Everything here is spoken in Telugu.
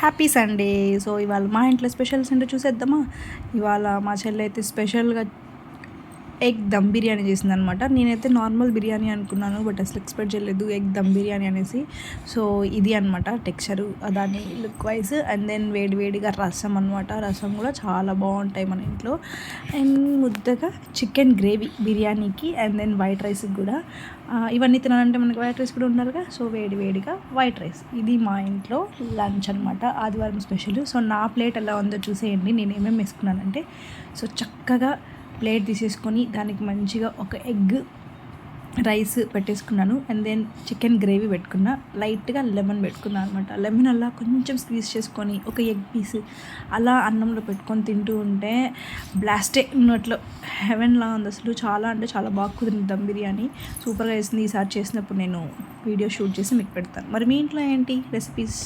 Happy Sunday. సో ఇవాళ మా ఇంట్లో స్పెషల్స్ ఏంటో చూసేద్దామా. ఇవాళ మా చెల్లి అయితే స్పెషల్గా ఎగ్ దమ్ బిర్యానీ చేసింది అనమాట. నేనైతే నార్మల్ బిర్యానీ అనుకున్నాను, బట్ అసలు ఎక్స్పెక్ట్ చేయలేదు ఎగ్ దమ్ బిర్యానీ అనేసి. సో ఇది అనమాట టెక్స్చరు, దాని లుక్ వైజ్. అండ్ దెన్ వేడివేడిగా రసం అనమాట. రసం కూడా చాలా బాగుంటాయి మన ఇంట్లో. అండ్ ముద్దగా చికెన్ గ్రేవీ బిర్యానీకి, అండ్ దెన్ వైట్ రైస్కి కూడా. ఇవన్నీ తినాలంటే మనకి వైట్ రైస్ కూడా ఉండాలిగా. సో వేడివేడిగా వైట్ రైస్, ఇది మా ఇంట్లో లంచ్ అనమాట, ఆదివారం స్పెషల్. సో నా ప్లేట్ ఎలా ఉందో చూసేయండి. నేను ఏమేమి వేసుకున్నానంటే, సో చక్కగా ప్లేట్ తీసేసుకొని దానికి మంచిగా ఒక ఎగ్ రైస్ పెట్టేసుకున్నాను. అండ్ దెన్ చికెన్ గ్రేవీ పెట్టుకున్నా, లైట్గా లెమన్ పెట్టుకున్నాను అనమాట. లెమన్ అలా కొంచెం స్క్వీజ్ చేసుకొని ఒక ఎగ్ పీస్ అలా అన్నంలో పెట్టుకొని తింటూ ఉంటే బ్లాస్టే ఉన్నట్లు హెవెన్లా ఉంది అసలు. చాలా అంటే చాలా బాగా కుదిరింది దమ్ బిర్యానీ, సూపర్గా వేసింది. ఈసారి చేసినప్పుడు నేను వీడియో షూట్ చేసి మీకు పెడతాను. మరి మీ ఇంట్లో ఏంటి రెసిపీస్?